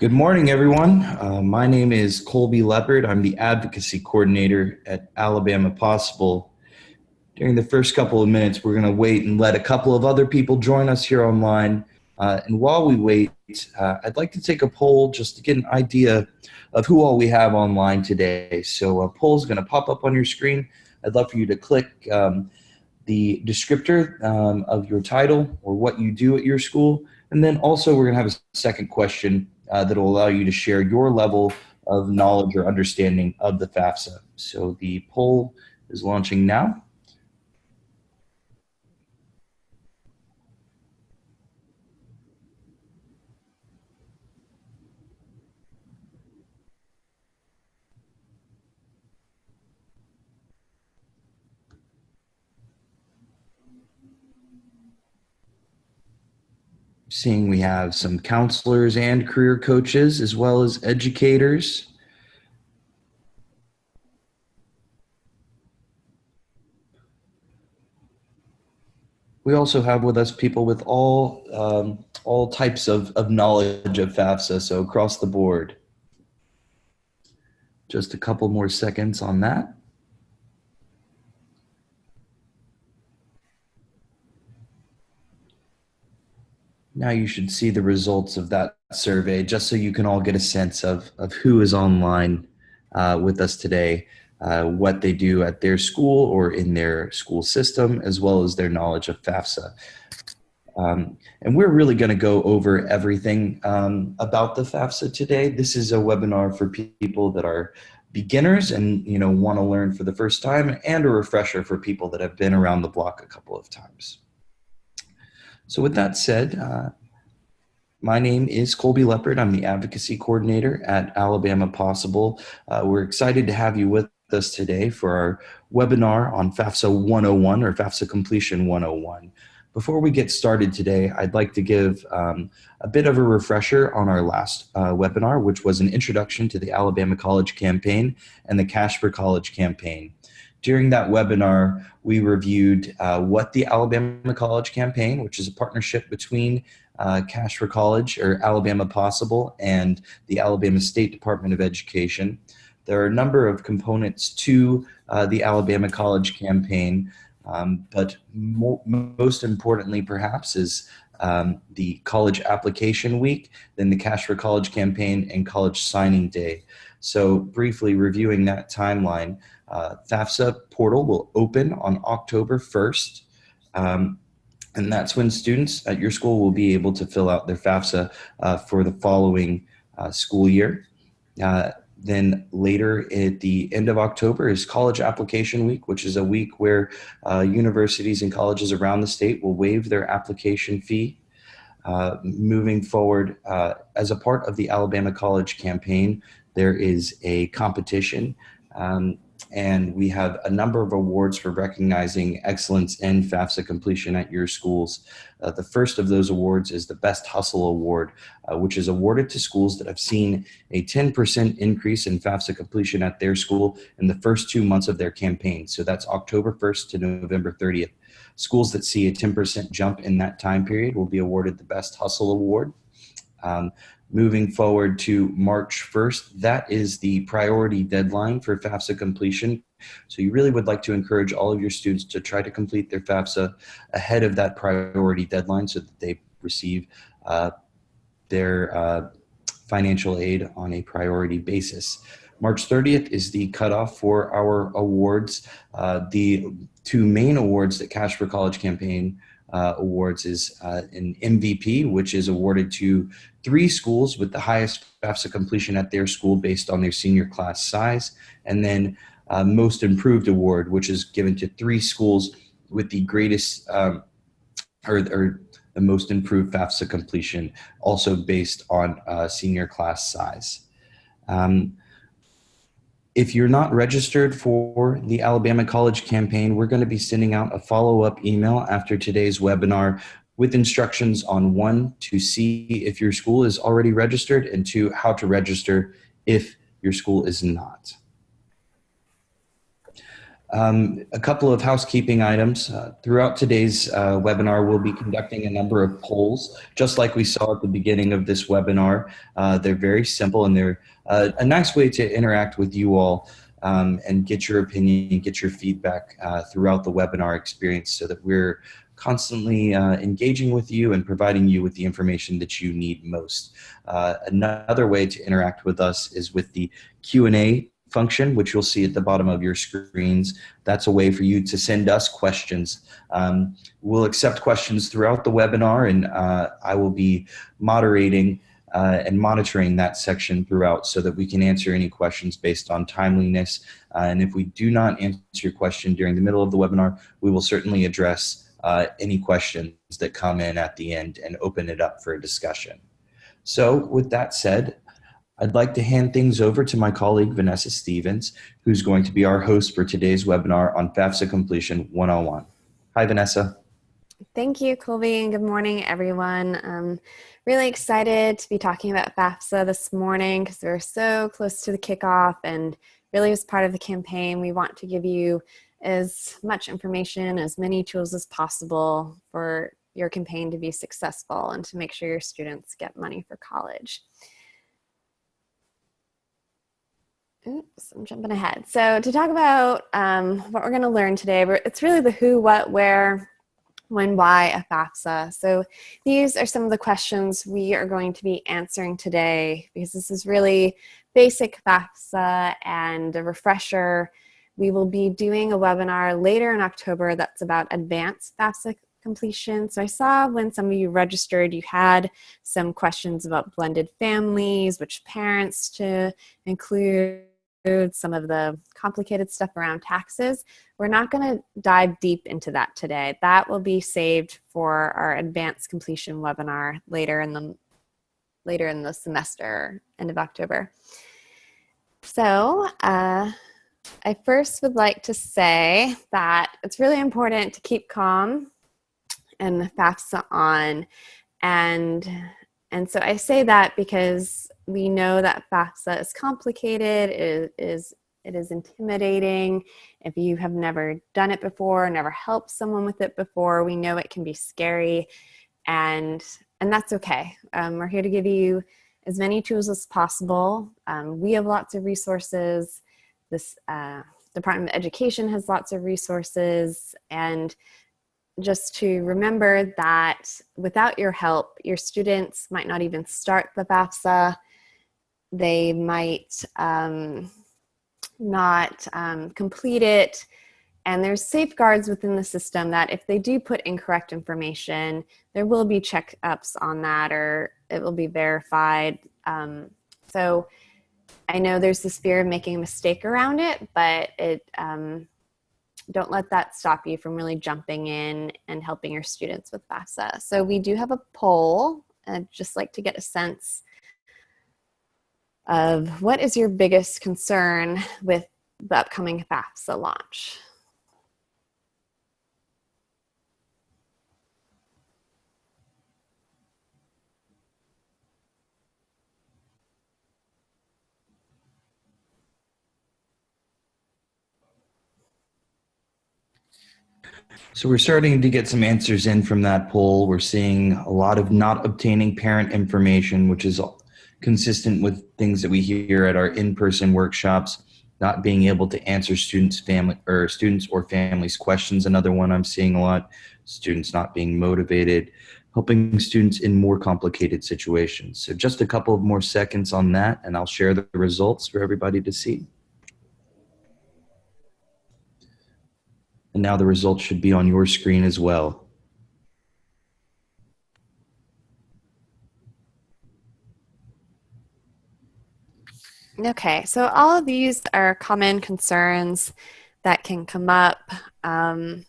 Good morning, everyone. My name is Colby Leopard. I'm the advocacy coordinator at Alabama Possible. During the first couple of minutes, we're going to wait and let a couple of other people join us here online. And while we wait, I'd like to take a poll just to get an idea of who all we have online today. So a poll is going to pop up on your screen. I'd love for you to click the descriptor of your title or what you do at your school. And then also we're going to have a second question that will allow you to share your level of knowledge or understanding of the FAFSA. So the poll is launching now. Seeing we have some counselors and career coaches as well as educators. We also have with us people with all types of knowledge of FAFSA, so across the board. Just a couple more seconds on that. Now you should see the results of that survey just so you can all get a sense of who is online with us today, what they do at their school or in their school system, as well as their knowledge of FAFSA. And we're really going to go over everything about the FAFSA today. This is a webinar for people that are beginners and want to learn for the first time, and a refresher for people that have been around the block a couple of times. So with that said, my name is Colby Leopard. I'm the advocacy coordinator at Alabama Possible. We're excited to have you with us today for our webinar on FAFSA 101 or FAFSA Completion 101. Before we get started today, I'd like to give a bit of a refresher on our last webinar, which was an introduction to the Alabama College Campaign and the Cash for College campaign. During that webinar, we reviewed what the Alabama College Campaign, which is a partnership between Cash for College or Alabama Possible and the Alabama State Department of Education. There are a number of components to the Alabama College Campaign, but most importantly perhaps is the College Application Week, then the Cash for College Campaign, and College Signing Day. So briefly reviewing that timeline, FAFSA portal will open on October 1st, and that's when students at your school will be able to fill out their FAFSA for the following school year. Then later at the end of October is College Application Week, which is a week where universities and colleges around the state will waive their application fee. Moving forward, as a part of the Alabama College Campaign, there is a competition, and we have a number of awards for recognizing excellence in FAFSA completion at your schools. The first of those awards is the Best Hustle Award, which is awarded to schools that have seen a 10% increase in FAFSA completion at their school in the first 2 months of their campaign. So that's October 1st to November 30th. Schools that see a 10% jump in that time period will be awarded the Best Hustle Award. Moving forward to March 1st, that is the priority deadline for FAFSA completion. So you really would like to encourage all of your students to try to complete their FAFSA ahead of that priority deadline so that they receive their financial aid on a priority basis. March 30th is the cutoff for our awards. The two main awards that Cash for College Campaign awards is an MVP, which is awarded to 3 schools with the highest FAFSA completion at their school based on their senior class size, and then Most Improved Award, which is given to 3 schools with the greatest or the most improved FAFSA completion, also based on senior class size. If you're not registered for the Alabama College Campaign, we're going to be sending out a follow-up email after today's webinar with instructions on 1, to see if your school is already registered, and 2, how to register if your school is not. A couple of housekeeping items. Throughout today's webinar, we'll be conducting a number of polls, just like we saw at the beginning of this webinar. They're very simple, and they're a nice way to interact with you all and get your opinion, get your feedback throughout the webinar experience so that we're constantly engaging with you and providing you with the information that you need most. Another way to interact with us is with the Q&A function, which you'll see at the bottom of your screens. That's a way for you to send us questions. We'll accept questions throughout the webinar, and I will be moderating and monitoring that section throughout so that we can answer any questions based on timeliness. And if we do not answer your question during the middle of the webinar, we will certainly address any questions that come in at the end and open it up for a discussion. So with that said, I'd like to hand things over to my colleague, Vanessa Stevens, who's going to be our host for today's webinar on FAFSA Completion 101. Hi, Vanessa. Thank you, Colby, and good morning, everyone. I'm really excited to be talking about FAFSA this morning because we're so close to the kickoff, and really as part of the campaign, we want to give you as much information, as many tools as possible for your campaign to be successful and to make sure your students get money for college. Oops, I'm jumping ahead. So to talk about what we're going to learn today, it's really the who, what, where, when, why of FAFSA. So these are some of the questions we are going to be answering today because this is really basic FAFSA and a refresher. We will be doing a webinar later in October that's about advanced FAFSA completion. So I saw when some of you registered, you had some questions about blended families, which parents to include, some of the complicated stuff around taxes. We're not going to dive deep into that today. That will be saved for our advanced completion webinar later in the semester, end of October. So I first would like to say that it's really important to keep calm and FAFSA on, and so I say that because we know that FAFSA is complicated, it is intimidating. If you have never done it before, never helped someone with it before, we know it can be scary, and that's okay. We're here to give you as many tools as possible. We have lots of resources. This Department of Education has lots of resources, and just to remember that without your help, your students might not even start the FAFSA. They might not complete it. And there's safeguards within the system that if they do put incorrect information, there will be checkups on that, or it will be verified. So I know there's this fear of making a mistake around it, but don't let that stop you from really jumping in and helping your students with FAFSA. So we do have a poll. I'd just like to get a sense of what is your biggest concern with the upcoming FAFSA launch. So we're starting to get some answers in from that poll. We're seeing a lot of not obtaining parent information, which is consistent with things that we hear at our in-person workshops, not being able to answer students or families' questions. Another one I'm seeing a lot, students not being motivated, helping students in more complicated situations. So just a couple of more seconds on that, and I'll share the results for everybody to see. And now the results should be on your screen as well. Okay, so all of these are common concerns that can come up, and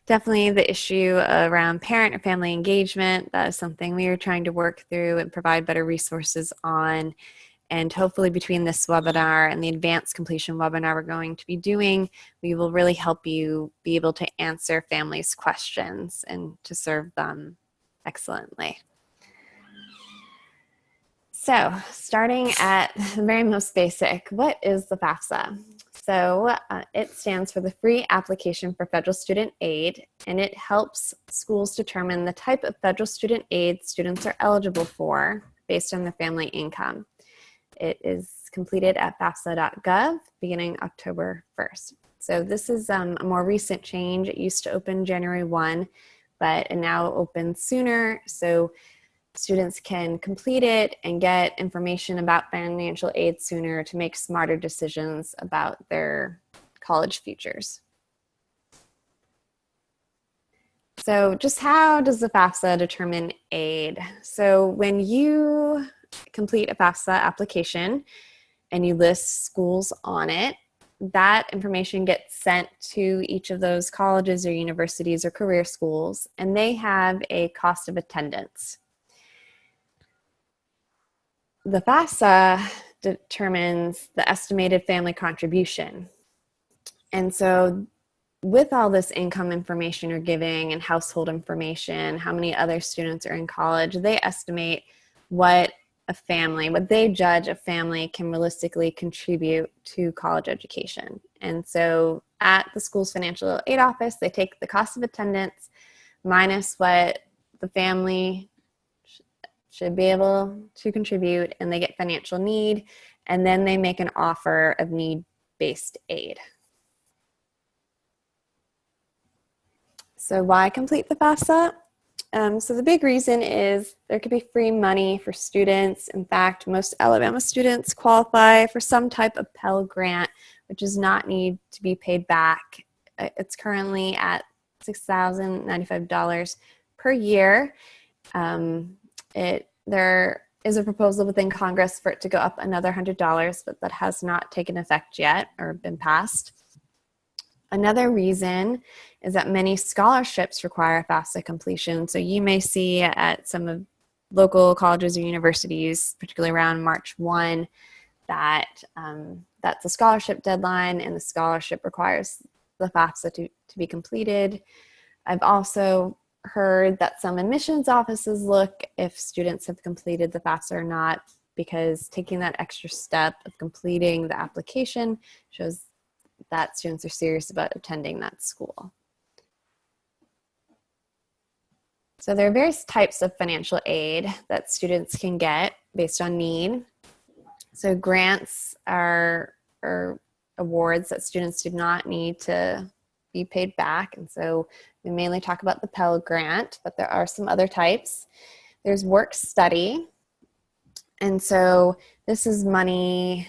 definitely the issue around parent or family engagement. That is something we are trying to work through and provide better resources on. And hopefully between this webinar and the advanced completion webinar we're going to be doing, we will really help you be able to answer families' questions and to serve them excellently. So starting at the very most basic, what is the FAFSA? So it stands for the Free Application for Federal Student Aid, and it helps schools determine the type of federal student aid students are eligible for based on their family income. It is completed at FAFSA.gov beginning October 1st. So this is a more recent change. It used to open January 1, but it now opens sooner. So students can complete it and get information about financial aid sooner to make smarter decisions about their college futures. So just how does the FAFSA determine aid? So when you complete a FAFSA application and you list schools on it, that information gets sent to each of those colleges or universities or career schools, and they have a cost of attendance. The FAFSA determines the estimated family contribution. And so with all this income information you're giving and household information, how many other students are in college, they estimate what they judge a family can realistically contribute to college education. And so at the school's financial aid office, they take the cost of attendance minus what the family should be able to contribute, and they get financial need, and then they make an offer of need-based aid. So why complete the FAFSA? So the big reason is there could be free money for students. In fact, most Alabama students qualify for some type of Pell Grant, which does not need to be paid back. It's currently at $6,095 per year. There is a proposal within Congress for it to go up another $100, but that has not taken effect yet or been passed. Another reason is that many scholarships require FAFSA completion. So you may see at some of local colleges or universities, particularly around March 1, that that's a scholarship deadline, and the scholarship requires the FAFSA to be completed. I've also heard that some admissions offices look if students have completed the FAFSA or not, because taking that extra step of completing the application shows that students are serious about attending that school. So there are various types of financial aid that students can get based on need. So grants are awards that students do not need to be paid back. And so we mainly talk about the Pell Grant, but there are some other types. There's work study. And so this is money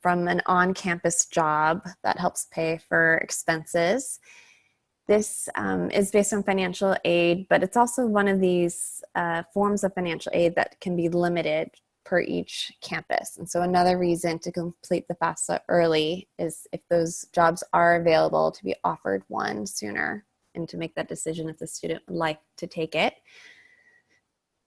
from an on-campus job that helps pay for expenses. This is based on financial aid, but it's also one of these forms of financial aid that can be limited per each campus. And so another reason to complete the FAFSA early is if those jobs are available, to be offered one sooner and to make that decision if the student would like to take it.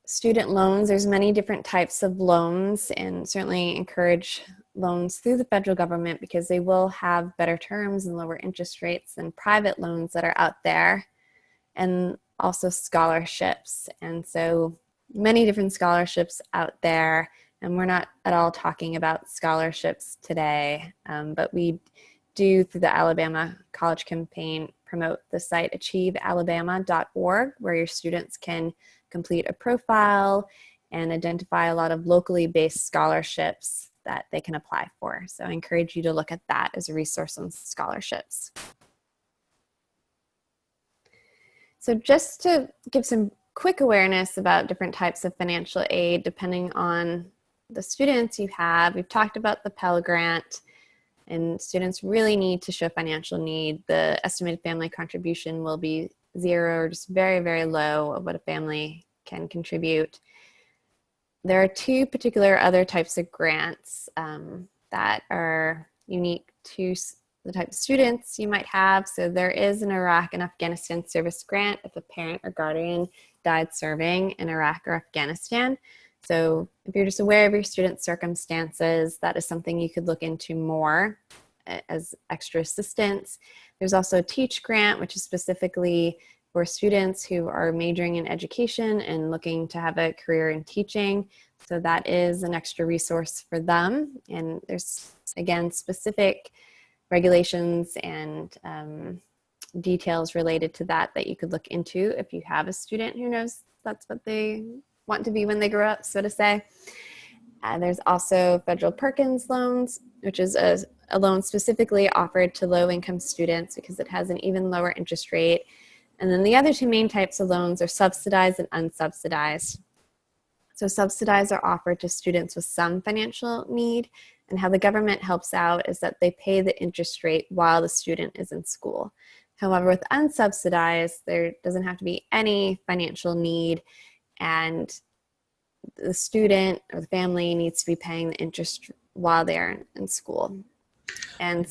Student loans, there's many different types of loans, and certainly encourage loans through the federal government because they will have better terms and lower interest rates than private loans that are out there, and also scholarships. And so many different scholarships out there, and we're not at all talking about scholarships today, but we do, through the Alabama College Campaign, promote the site achievealabama.org, where your students can complete a profile and identify a lot of locally based scholarships that they can apply for. So I encourage you to look at that as a resource on scholarships. So just to give some quick awareness about different types of financial aid, depending on the students you have, we've talked about the Pell Grant, and students really need to show financial need. The estimated family contribution will be zero or just very, very low of what a family can contribute. There are two particular other types of grants that are unique to the type of students you might have. So there is an Iraq and Afghanistan service grant if a parent or guardian died serving in Iraq or Afghanistan. So if you're just aware of your student's circumstances, that is something you could look into more as extra assistance. There's also a Teach grant, which is specifically for students who are majoring in education and looking to have a career in teaching. So that is an extra resource for them. And there's, again, specific regulations and details related to that you could look into if you have a student who knows that's what they want to be when they grow up, so to say. There's also federal Perkins loans, which is a loan specifically offered to low-income students because it has an even lower interest rate. And then the other two main types of loans are subsidized and unsubsidized. So subsidized are offered to students with some financial need, and how the government helps out is that they pay the interest rate while the student is in school. However, with unsubsidized, there doesn't have to be any financial need, and the student or the family needs to be paying the interest while they're in school. And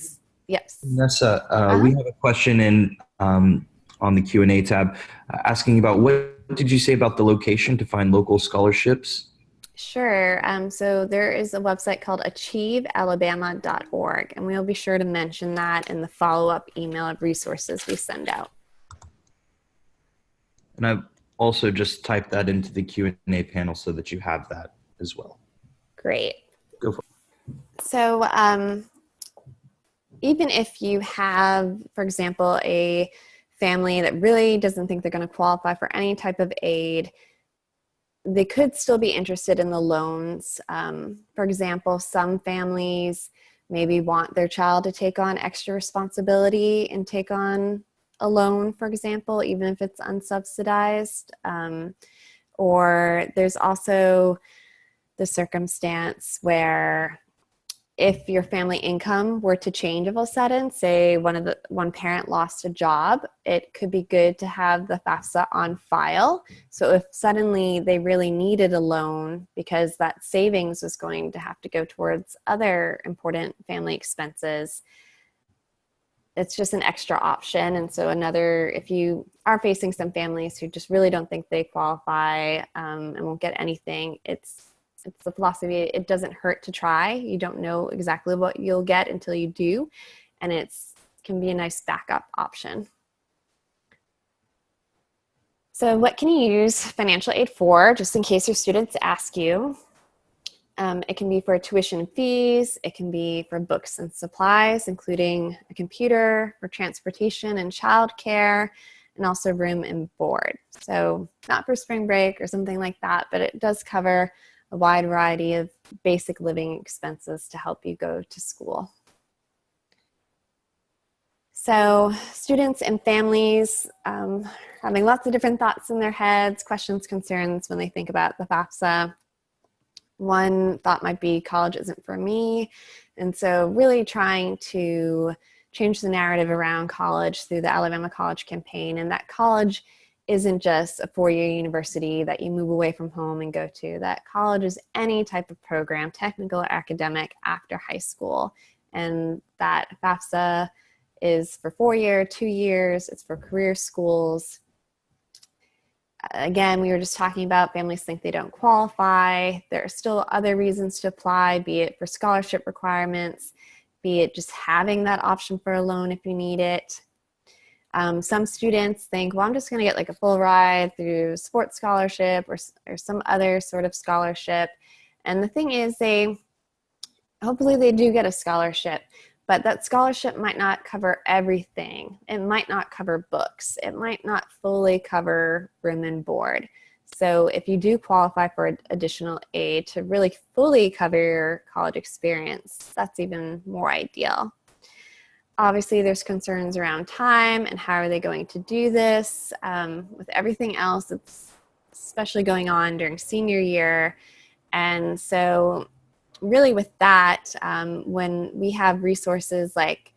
yes. Nessa, we have a question on the Q&A tab asking about what did you say about the location to find local scholarships? Sure. So there is a website called achievealabama.org, and we'll be sure to mention that in the follow-up email of resources we send out. And I've also just typed that into the Q&A panel so that you have that as well. Great. Go for it. So even if you have, for example, a family that really doesn't think they're going to qualify for any type of aid, they could still be interested in the loans. For example, some families maybe want their child to take on extra responsibility and take on a loan, for example, even if it's unsubsidized. Or there's also the circumstance where if your family income were to change all of a sudden, say one parent lost a job, it could be good to have the FAFSA on file. So if suddenly they really needed a loan because that savings was going to have to go towards other important family expenses, it's just an extra option. And so if you are facing some families who just really don't think they qualify and won't get anything, it's the philosophy, it doesn't hurt to try. You don't know exactly what you'll get until you do, and it can be a nice backup option. So what can you use financial aid for, just in case your students ask you? It can be for tuition and fees. It can be for books and supplies, including a computer, for transportation and childcare, and also room and board. So not for spring break or something like that, but it does cover a wide variety of basic living expenses to help you go to school. So students and families having lots of different thoughts in their heads, questions, concerns when they think about the FAFSA. One thought might be college isn't for me. And so really trying to change the narrative around college through the Alabama College Campaign, and that college isn't just a four-year university that you move away from home and go to. That college is any type of program, technical or academic, after high school. And that FAFSA is for 4-year, 2 years, it's for career schools. Again, we were just talking about families think they don't qualify. There are still other reasons to apply, be it for scholarship requirements, be it just having that option for a loan if you need it. Some students think, well, I'm just going to get like a full ride through sports scholarship or some other sort of scholarship. And the thing is, hopefully they do get a scholarship, but that scholarship might not cover everything. It might not cover books. It might not fully cover room and board. So if you do qualify for additional aid to really fully cover your college experience, that's even more ideal. Obviously, there's concerns around time and how are they going to do this. With everything else that's especially going on during senior year. And so really with that, when we have resources like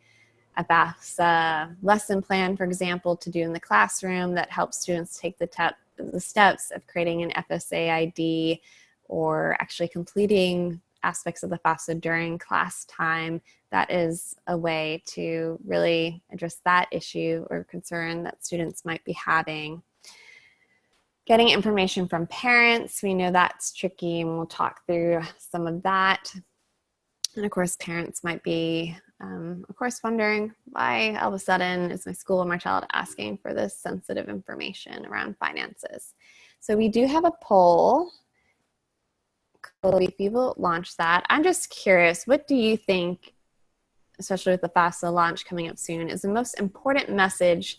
a FAFSA lesson plan, for example, to do in the classroom that helps students take the steps of creating an FSA ID or actually completing aspects of the FAFSA during class time, that is a way to really address that issue or concern that students might be having. Getting information from parents, we know that's tricky, and we'll talk through some of that. And of course, parents might be, wondering why all of a sudden is my school or my child asking for this sensitive information around finances. So we do have a poll. If you will launch that, I'm just curious, what do you think especially with the FAFSA launch coming up soon, is the most important message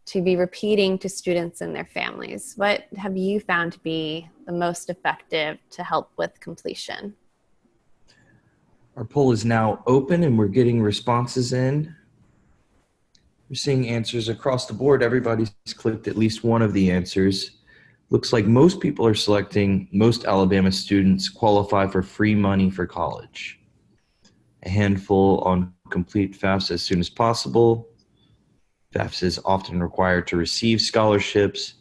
to be repeating to students and their families? What have you found to be the most effective to help with completion? Our poll is now open and we're getting responses in. We're seeing answers across the board. Everybody's clicked at least one of the answers. Looks like most people are selecting most Alabama students qualify for free money for college. A handful on complete FAFSA as soon as possible. FAFSA is often required to receive scholarships,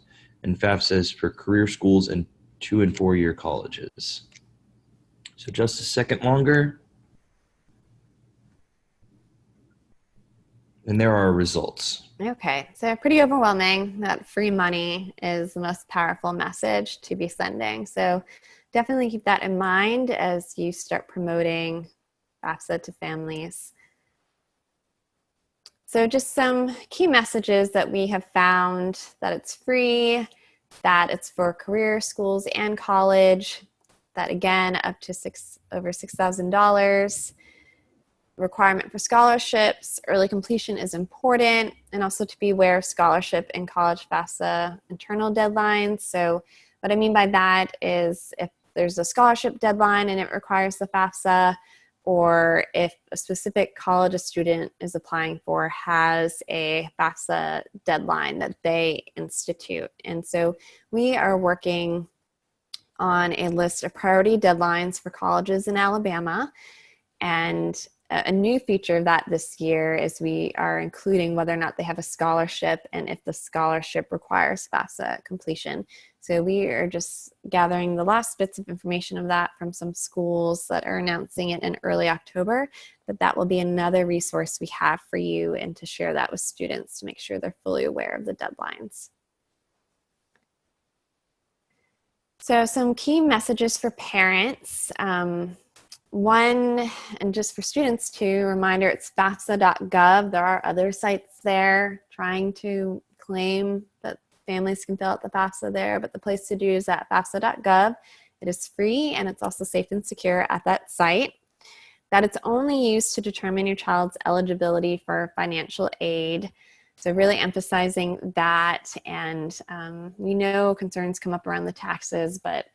and FAFSA is for career schools and 2- and 4-year colleges. So just a second longer. And there are our results. Okay, so pretty overwhelming that free money is the most powerful message to be sending. So definitely keep that in mind as you start promoting FAFSA to families. So just some key messages that we have found: that it's free, that it's for career schools and college, that again, up to over $6,000. Requirement for scholarships, early completion is important, and also to be aware of scholarship and college FAFSA internal deadlines. So what I mean by that is if there's a scholarship deadline and it requires the FAFSA, or if a specific college a student is applying for has a FAFSA deadline that they institute. And so we are working on a list of priority deadlines for colleges in Alabama, and a new feature of that this year is we are including whether or not they have a scholarship and if the scholarship requires FAFSA completion. So we are just gathering the last bits of information of that from some schools that are announcing it in early October, but that will be another resource we have for you and to share that with students to make sure they're fully aware of the deadlines. So some key messages for parents. One, and just for students too, reminder, it's FAFSA.gov. There are other sites there trying to claim that families can fill out the FAFSA there, but the place to do is at FAFSA.gov. It is free and it's also safe and secure at that site. That it's only used to determine your child's eligibility for financial aid. So really emphasizing that, and we know concerns come up around the taxes, but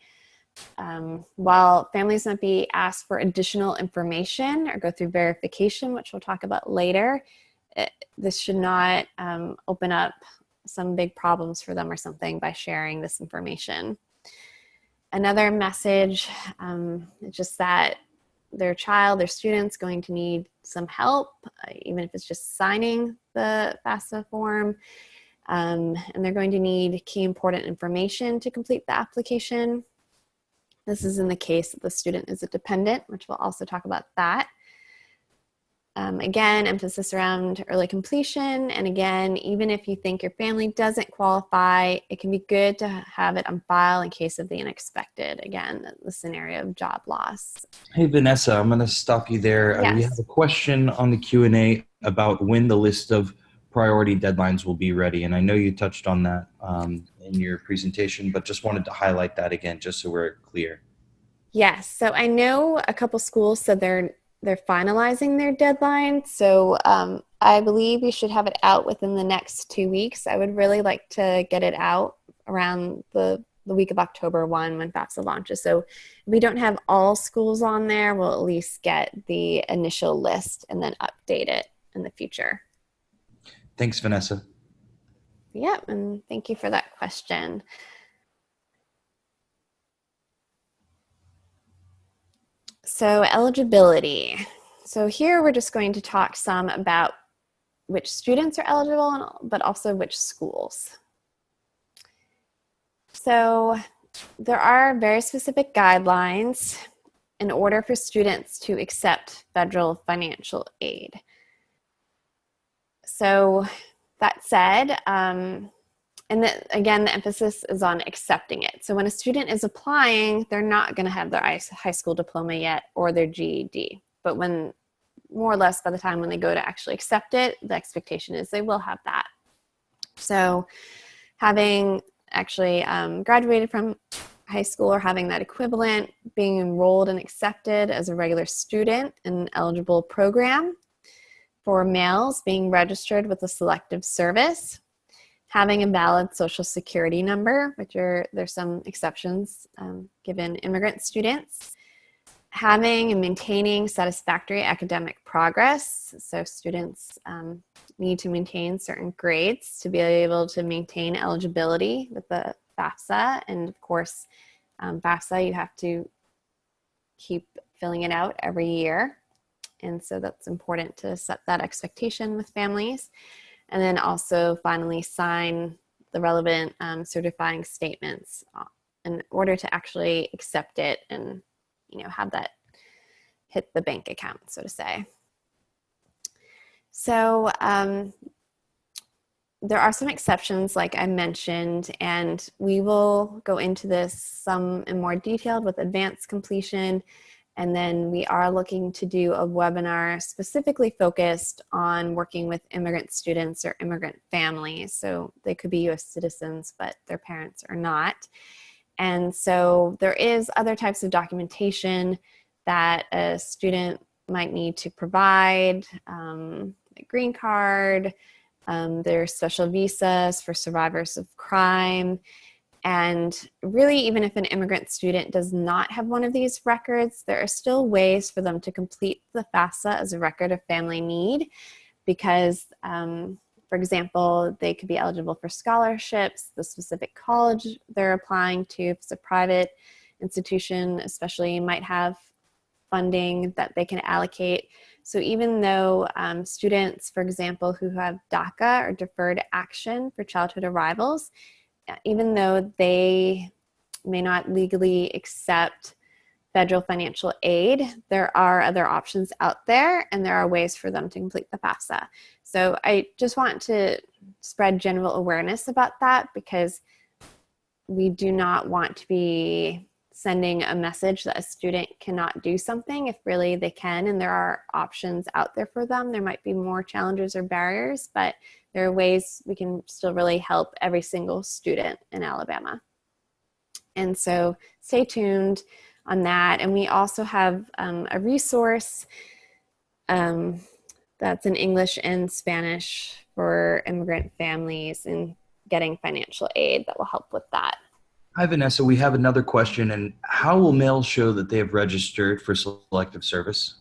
while families might be asked for additional information or go through verification, which we'll talk about later, this should not open up some big problems for them or something by sharing this information. Another message is just that their child, their student's going to need some help, even if it's just signing the FAFSA form, and they're going to need key important information to complete the application. This is in the case that the student is a dependent, which we'll also talk about that. Again, emphasis around early completion. And again, even if you think your family doesn't qualify, it can be good to have it on file in case of the unexpected. Again, the scenario of job loss. Hey, Vanessa, I'm going to stop you there. Yes. We have a question on the Q&A about when the list of priority deadlines will be ready. And I know you touched on that in your presentation, but just wanted to highlight that again, just so we're clear. Yes. So I know a couple schools said they're finalizing their deadline. So I believe we should have it out within the next 2 weeks. I would really like to get it out around the week of October 1 when FAFSA launches. So if we don't have all schools on there, we'll at least get the initial list and then update it in the future. Thanks, Vanessa. Yep, and thank you for that question. So eligibility. So here we're just going to talk some about which students are eligible, but also which schools. So there are very specific guidelines in order for students to accept federal financial aid. So that said, again, the emphasis is on accepting it. So when a student is applying, they're not going to have their high school diploma yet or their GED. But when, more or less by the time when they go to actually accept it, the expectation is they will have that. So having actually graduated from high school or having that equivalent, being enrolled and accepted as a regular student in an eligible program, For males, being registered with a selective service, having a valid social security number, there's some exceptions given immigrant students, having and maintaining satisfactory academic progress. So students need to maintain certain grades to be able to maintain eligibility with the FAFSA. And of course, FAFSA, you have to keep filling it out every year. And so that's important to set that expectation with families. And then also finally sign the relevant certifying statements in order to actually accept it and have that hit the bank account, so to say. So there are some exceptions, like I mentioned, and we will go into this some in more detail with advanced completion. And then we are looking to do a webinar specifically focused on working with immigrant students or immigrant families. So they could be US citizens, but their parents are not. And so there is other types of documentation that a student might need to provide, a green card, there's special visas for survivors of crime. And really, even if an immigrant student does not have one of these records, there are still ways for them to complete the FAFSA as a record of family need because, for example, they could be eligible for scholarships, the specific college they're applying to, if it's a private institution especially, might have funding that they can allocate. So even though students, for example, who have DACA or Deferred Action for Childhood Arrivals, even though they may not legally accept federal financial aid, there are other options out there and there are ways for them to complete the FAFSA. So I just want to spread general awareness about that because we do not want to be sending a message that a student cannot do something if really they can, and there are options out there for them. There might be more challenges or barriers, but there are ways we can still really help every single student in Alabama. And so stay tuned on that. And we also have a resource that's in English and Spanish for immigrant families and getting financial aid that will help with that. Hi, Vanessa. We have another question. And how will males show that they have registered for selective service?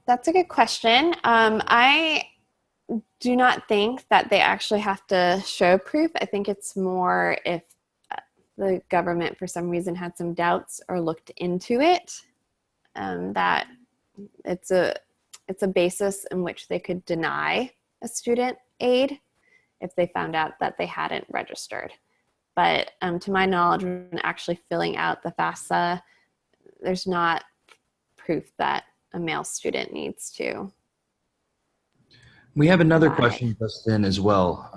That's a good question. I do not think that they actually have to show proof. I think it's more if the government for some reason had some doubts or looked into it, that it's a basis in which they could deny a student aid if they found out that they hadn't registered. But to my knowledge, when actually filling out the FAFSA, there's not proof that a male student needs to. We have another question just in as well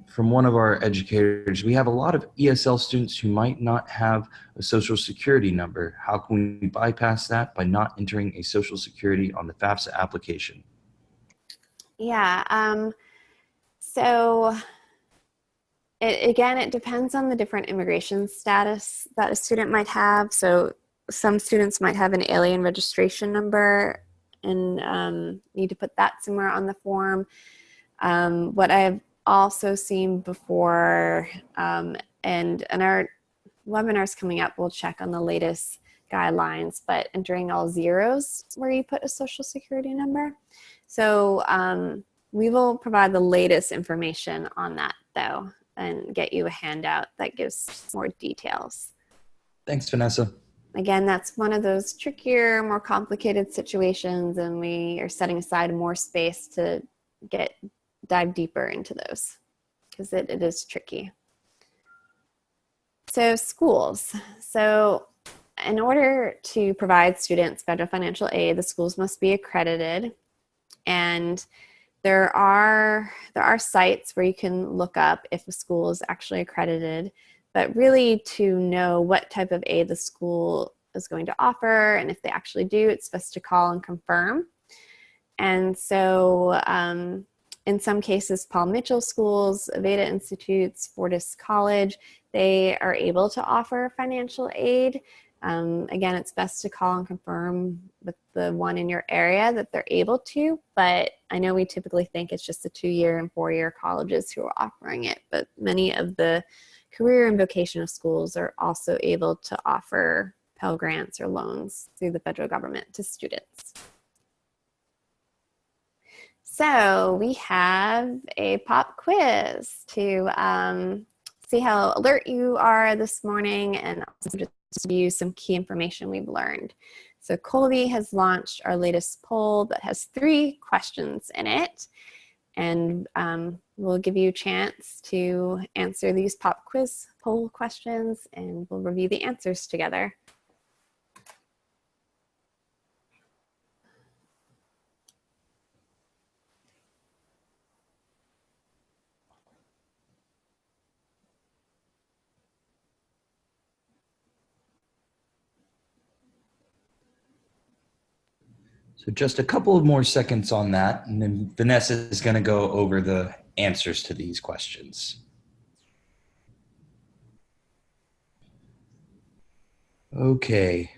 from one of our educators. We have a lot of ESL students who might not have a social security number. How can we bypass that by not entering a social security on the FAFSA application? Yeah, so it depends on the different immigration status that a student might have. So some students might have an alien registration number and need to put that somewhere on the form. What I've also seen before, and our webinars coming up, we'll check on the latest guidelines, but entering all zeros where you put a social security number. So we will provide the latest information on that though, and get you a handout that gives more details. Thanks, Vanessa. Again, that's one of those trickier, more complicated situations, and we are setting aside more space to dive deeper into those because it is tricky. So schools. So in order to provide students federal financial aid, the schools must be accredited, and there are sites where you can look up if a school is actually accredited. But really, to know what type of aid the school is going to offer, and if they actually do, it's best to call and confirm. And so in some cases, Paul Mitchell schools, Aveda Institutes, Fortis College, they are able to offer financial aid. Again, it's best to call and confirm with the one in your area that they're able to, but I know we typically think it's just the 2-year and 4-year colleges who are offering it, but many of the career and vocational schools are also able to offer Pell Grants or loans through the federal government to students. So we have a pop quiz to see how alert you are this morning and also just give you some key information we've learned. So Colby has launched our latest poll that has 3 questions in it, and we'll give you a chance to answer these pop quiz poll questions, and we'll review the answers together. So just a couple of more seconds on that, and then Vanessa is going to go over the answers to these questions. Okay,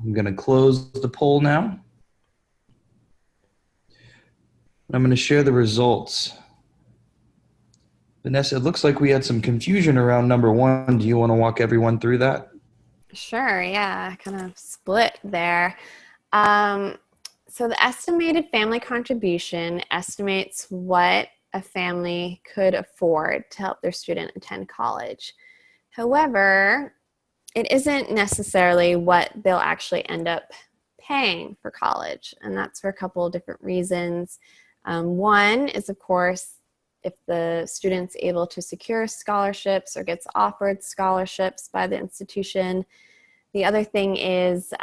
I'm going to close the poll now. I'm going to share the results. Vanessa, it looks like we had some confusion around number 1. Do you want to walk everyone through that? Sure, yeah, kind of split there. So the estimated family contribution estimates what a family could afford to help their student attend college. However, it isn't necessarily what they'll actually end up paying for college, and that's for a couple of different reasons. One is, of course, if the student's able to secure scholarships or gets offered scholarships by the institution. The other thing is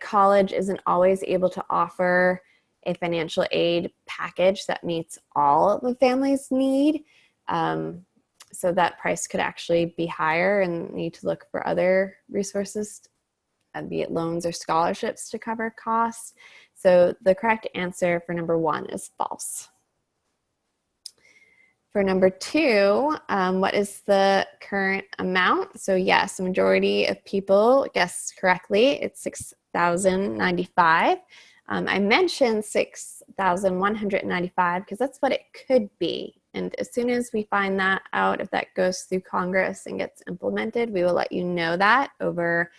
college isn't always able to offer a financial aid package that meets all of the family's need. So that price could actually be higher and need to look for other resources, be it loans or scholarships to cover costs. So the correct answer for number 1 is false. For number 2, what is the current amount? So yes, the majority of people guessed correctly. It's $6,095. I mentioned $6,195 because that's what it could be. And as soon as we find that out, if that goes through Congress and gets implemented, we will let you know that over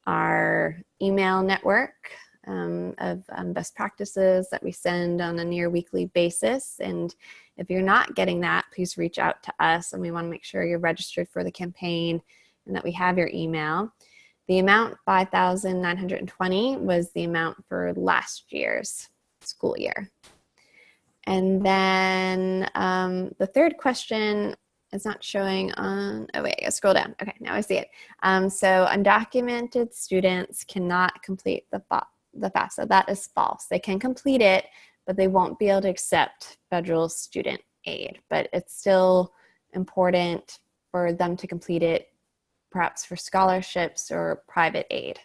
our email network of best practices that we send on a near weekly basis. And if you're not getting that, please reach out to us, and we want to make sure you're registered for the campaign and that we have your email. The amount, $5,920, was the amount for last year's school year. And then the third question is not showing on, oh wait, I scroll down. Okay, now I see it. So undocumented students cannot complete the FAFSA. That is false. They can complete it, but they won't be able to accept federal student aid. But it's still important for them to complete it, perhaps for scholarships or private aid.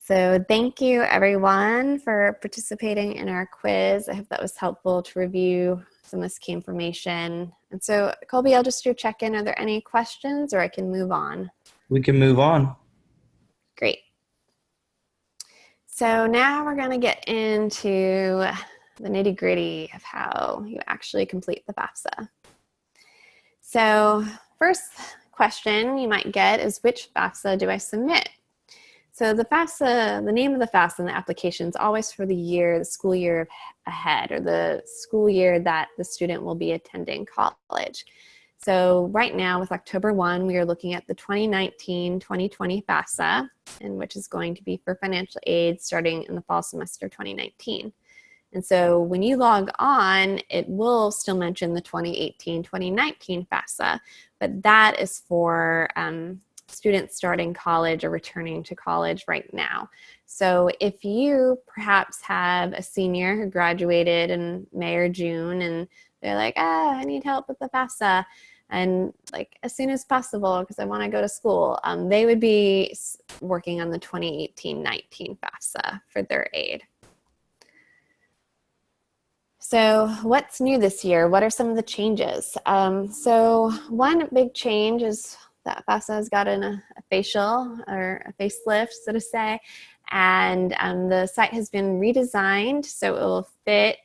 So thank you everyone for participating in our quiz. I hope that was helpful to review some of this key information. And so Colby, I'll just do a check-in. Are there any questions, or I can move on? We can move on. Great. So now we're going to get into the nitty-gritty of how you actually complete the FAFSA. So first question you might get is, which FAFSA do I submit? So the FAFSA, the name of the FAFSA in the application is always for the year, the school year ahead, or the school year that the student will be attending college. So right now with October 1, we are looking at the 2019-2020 FAFSA, and which is going to be for financial aid starting in the fall semester 2019. And so when you log on, it will still mention the 2018-2019 FAFSA, but that is for students starting college or returning to college right now. So if you perhaps have a senior who graduated in May or June and they're like, I need help with the FAFSA, and like as soon as possible because I want to go to school, they would be working on the 2018-19 FAFSA for their aid. So what's new this year? What are some of the changes? So one big change is that FAFSA has gotten a facial or a facelift, so to say, and the site has been redesigned so it will fit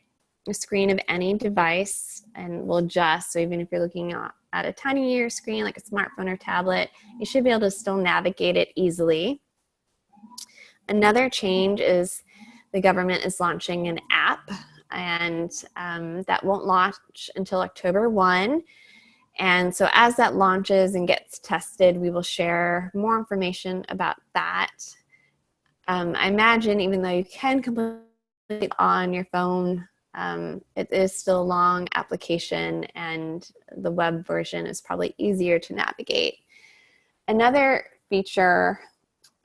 the screen of any device and will adjust. So even if you're looking at a tinier screen like a smartphone or tablet, you should be able to still navigate it easily. Another change is the government is launching an app, and that won't launch until October 1. And so as that launches and gets tested, we will share more information about that. I imagine even though you can complete it on your phone, it is still a long application, and the web version is probably easier to navigate. Another feature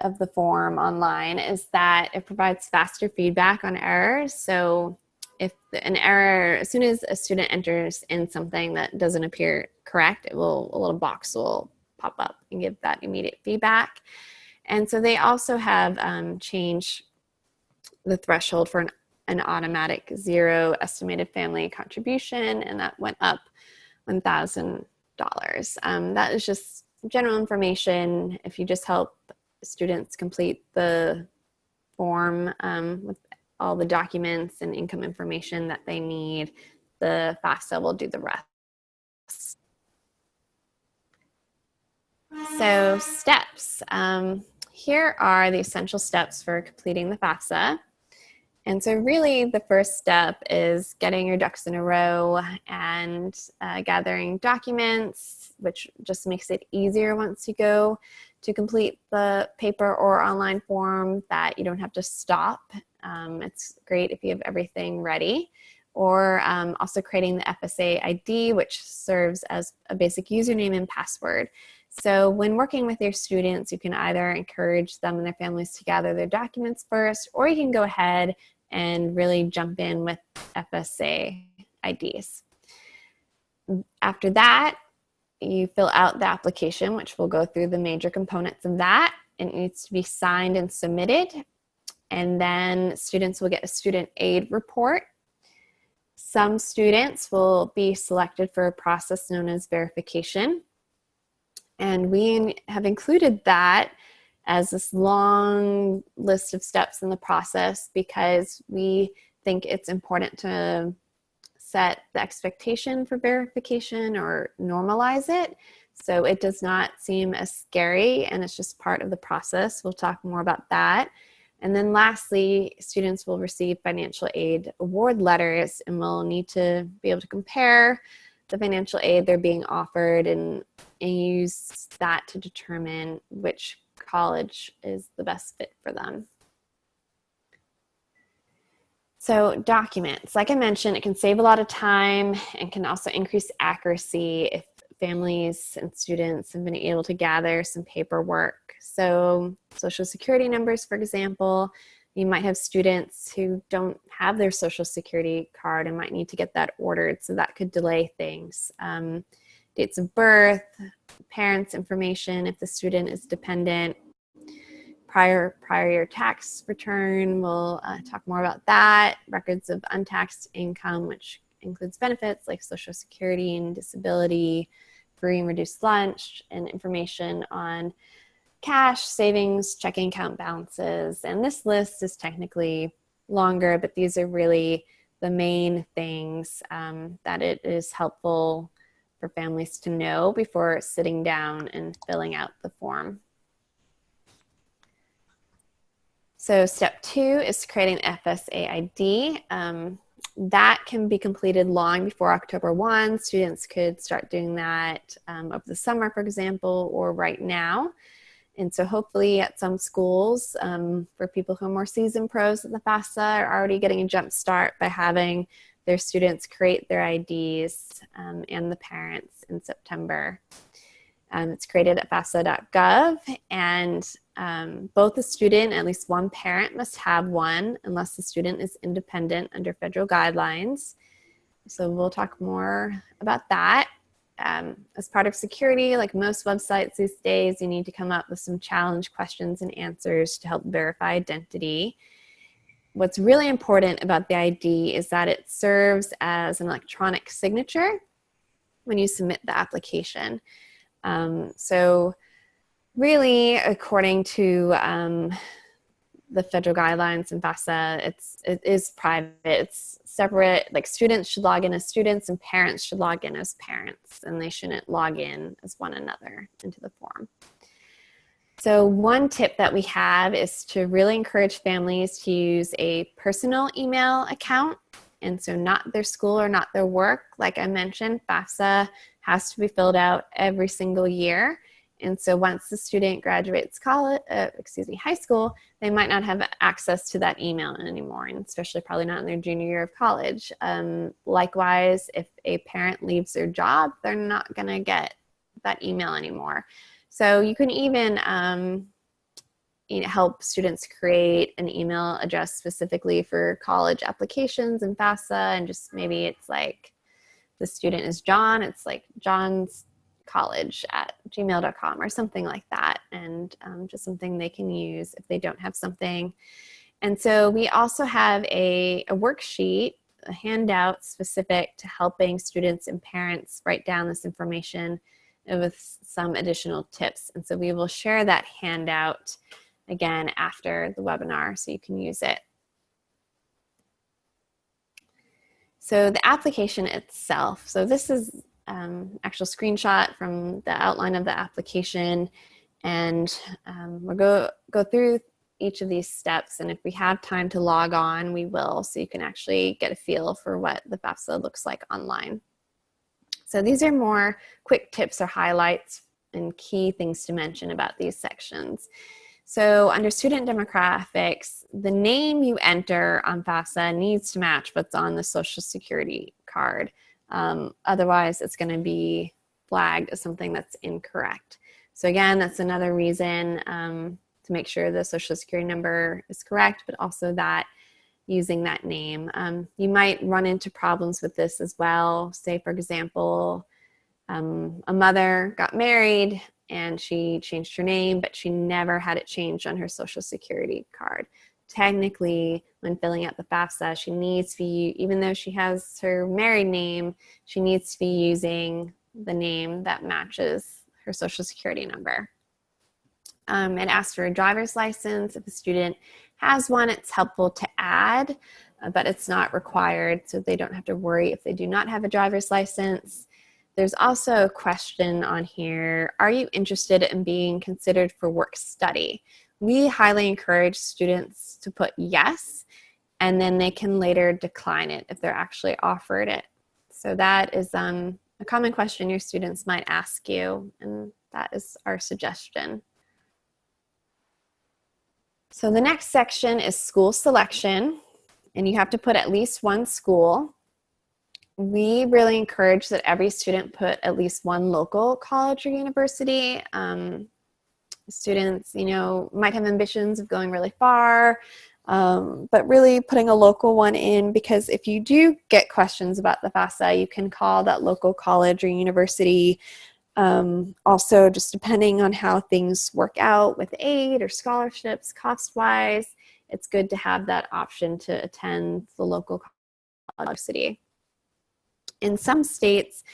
of the form online is that it provides faster feedback on errors. So if an error, as soon as a student enters in something that doesn't appear correct, a little box will pop up and give that immediate feedback. And so they also have changed the threshold for an automatic zero estimated family contribution, and that went up $1,000. That is just general information. If you just help students complete the form with all the documents and income information that they need, the FAFSA will do the rest. So steps. Here are the essential steps for completing the FAFSA. And so really the first step is getting your ducks in a row and gathering documents, which just makes it easier once you go to complete the paper or online form that you don't have to stop. It's great if you have everything ready. Or also creating the FSA ID, which serves as a basic username and password. So when working with your students, you can either encourage them and their families to gather their documents first, or you can go ahead and really jump in with FSA IDs. After that, you fill out the application, which will go through the major components of that. It needs to be signed and submitted. And then students will get a student aid report. Some students will be selected for a process known as verification. And we have included that as this long list of steps in the process because we think it's important to set the expectation for verification or normalize it so it does not seem as scary and it's just part of the process. We'll talk more about that. And then lastly, students will receive financial aid award letters and will need to be able to compare the financial aid they're being offered and use that to determine which college is the best fit for them. So documents, like I mentioned, it can save a lot of time and can also increase accuracy if families and students have been able to gather some paperwork. So social security numbers, for example, you might have students who don't have their social security card and might need to get that ordered, so that could delay things. Dates of birth, parents' information if the student is dependent, prior year tax return, we'll talk more about that, records of untaxed income, which includes benefits like social security and disability, free and reduced lunch, and information on cash, savings, checking account balances. And this list is technically longer, but these are really the main things that it is helpful for families to know before sitting down and filling out the form. So step 2 is creating FSA ID. That can be completed long before October 1. Students could start doing that over the summer, for example, or right now. And so hopefully at some schools, for people who are more seasoned pros at the FAFSA, are already getting a jump start by having their students create their IDs and the parents in September. It's created at FAFSA.gov, and both the student and at least one parent must have one unless the student is independent under federal guidelines. So we'll talk more about that. As part of security, like most websites these days, you need to come up with some challenge questions and answers to help verify identity. What's really important about the ID is that it serves as an electronic signature when you submit the application. So really, according to the federal guidelines in FAFSA, it is private. It's separate. Like students should log in as students and parents should log in as parents, and they shouldn't log in as one another into the form. So one tip that we have is to really encourage families to use a personal email account. And so not their school or not their work. Like I mentioned, FAFSA has to be filled out every single year. And so once the student graduates high school, they might not have access to that email anymore, and especially probably not in their junior year of college. Likewise, if a parent leaves their job, they're not going to get that email anymore. So you can even help students create an email address specifically for college applications in FAFSA, and just maybe it's like the student is John, it's like John's college@gmail.com or something like that, and just something they can use if they don't have something. And so we also have a worksheet, a handout specific to helping students and parents write down this information with some additional tips. And so we will share that handout again after the webinar so you can use it. So the application itself. So this is actual screenshot from the outline of the application, and we'll go through each of these steps, and if we have time to log on, we will, so you can actually get a feel for what the FAFSA looks like online. So these are more quick tips or highlights and key things to mention about these sections. So under student demographics, the name you enter on FAFSA needs to match what's on the Social Security card. Otherwise, it's going to be flagged as something that's incorrect. So again, that's another reason to make sure the Social Security number is correct, but also that using that name. You might run into problems with this as well. Say, for example, a mother got married and she changed her name, but she never had it changed on her Social Security card. Technically, when filling out the FAFSA, she needs to be, even though she has her married name, she needs to be using the name that matches her Social Security number. It asks for a driver's license. If a student has one, it's helpful to add, but it's not required, so they don't have to worry if they do not have a driver's license. There's also a question on here, are you interested in being considered for work study? We highly encourage students to put yes, and then they can later decline it if they're actually offered it. So that is a common question your students might ask you, and that is our suggestion. So the next section is school selection, and you have to put at least one school. We really encourage that every student put at least one local college or university. Students, might have ambitions of going really far, but really putting a local one in, because if you do get questions about the FAFSA, you can call that local college or university. Also, just depending on how things work out with aid or scholarships, cost-wise, it's good to have that option to attend the local college or university. In some states,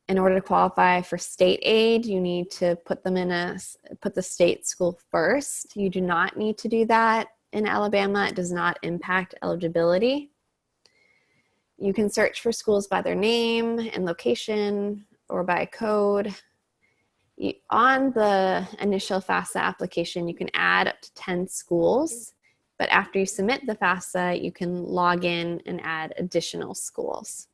in order to qualify for state aid, you need to put the state school first. You do not need to do that in Alabama. It does not impact eligibility. You can search for schools by their name and location or by code. On the initial FAFSA application, you can add up to 10 schools, but after you submit the FAFSA, you can log in and add additional schools.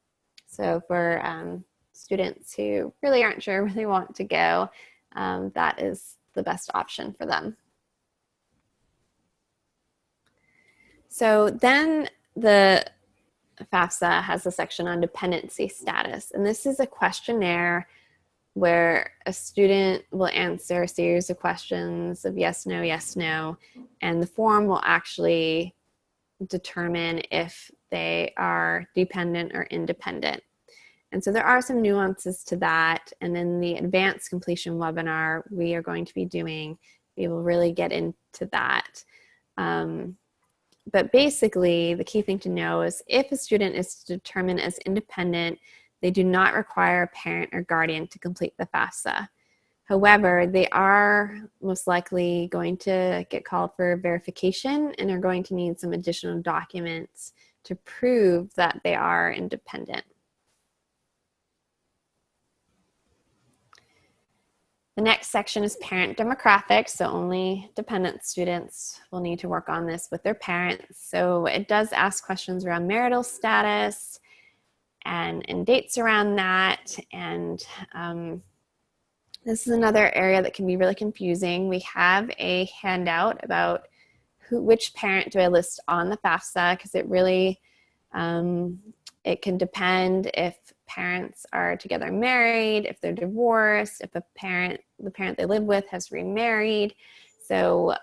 So for students who really aren't sure where they want to go, that is the best option for them. So then the FAFSA has a section on dependency status, and this is a questionnaire where a student will answer a series of questions of yes, no, and the form will actually determine if they are dependent or independent. And so there are some nuances to that, and in the advanced completion webinar we are going to be doing, we will really get into that. But basically, the key thing to know is if a student is determined as independent, they do not require a parent or guardian to complete the FAFSA. However, they are most likely going to get called for verification and are going to need some additional documents to prove that they are independent. The next section is parent demographics, so only dependent students will need to work on this with their parents. So it does ask questions around marital status and dates around that, and this is another area that can be really confusing. We have a handout about which parent do I list on the FAFSA, because it really, it can depend if parents are together married, if they're divorced, if the parent they live with has remarried. So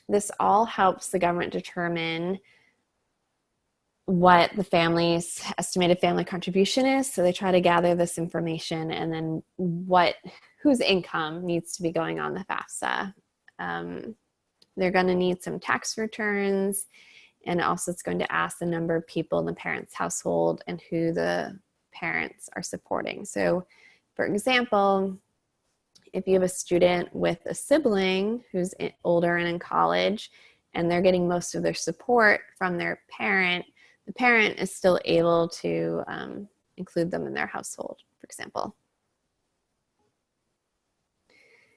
this all helps the government determine what the family's estimated family contribution is. So they try to gather this information, and then whose income needs to be going on the FAFSA. They're going to need some tax returns, and also it's going to ask the number of people in the parent's household and who the parents are supporting. So for example, if you have a student with a sibling who's older and in college, and they're getting most of their support from their parent, the parent is still able to include them in their household, for example.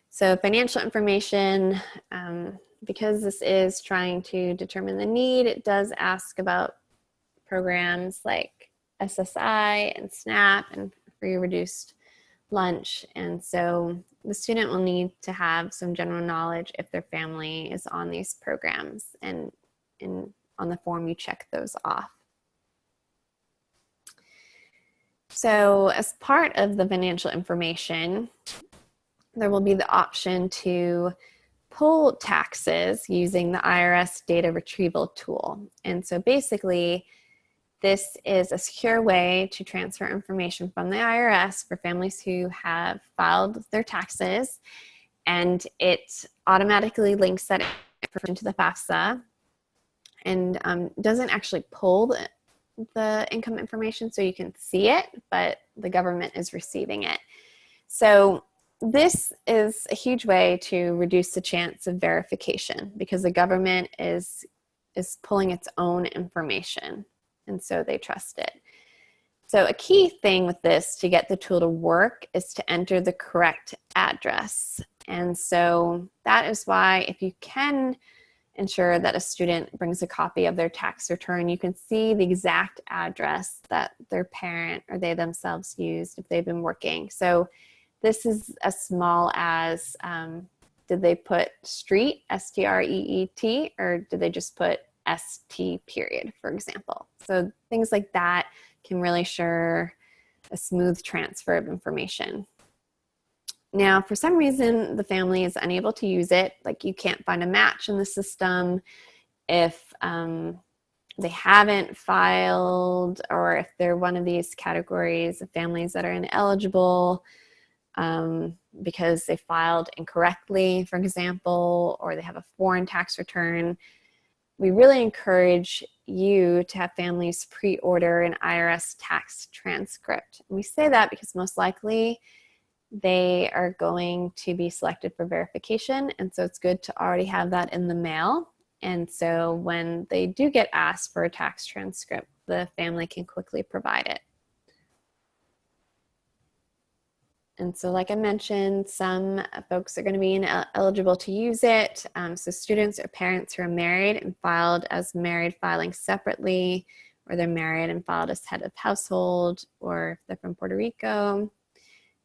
So financial information, because this is trying to determine the need, it does ask about programs like SSI and SNAP and free reduced lunch. And so the student will need to have some general knowledge if their family is on these programs, and on the form you check those off. So as part of the financial information, there will be the option to pull taxes using the IRS data retrieval tool. And so basically, this is a secure way to transfer information from the IRS for families who have filed their taxes, and it automatically links that information to the FAFSA, and doesn't actually pull the income information so you can see it, but the government is receiving it. So this is a huge way to reduce the chance of verification, because the government is pulling its own information, and so they trust it. So a key thing with this to get the tool to work is to enter the correct address. And so that is why, if you can ensure that a student brings a copy of their tax return, you can see the exact address that their parent or they themselves used if they've been working. So this is as small as, did they put street, S-T-R-E-E-T, or did they just put S-T period, for example? So things like that can really ensure a smooth transfer of information. Now, for some reason, the family is unable to use it, like you can't find a match in the system if they haven't filed, or if they're one of these categories of families that are ineligible because they filed incorrectly, for example, or they have a foreign tax return. We really encourage you to have families pre-order an IRS tax transcript. And we say that because most likely they are going to be selected for verification, and so it's good to already have that in the mail. And so when they do get asked for a tax transcript, the family can quickly provide it. And so like I mentioned, some folks are going to be ineligible to use it. So students or parents who are married and filed as married filing separately, or they're married and filed as head of household, or if they're from Puerto Rico,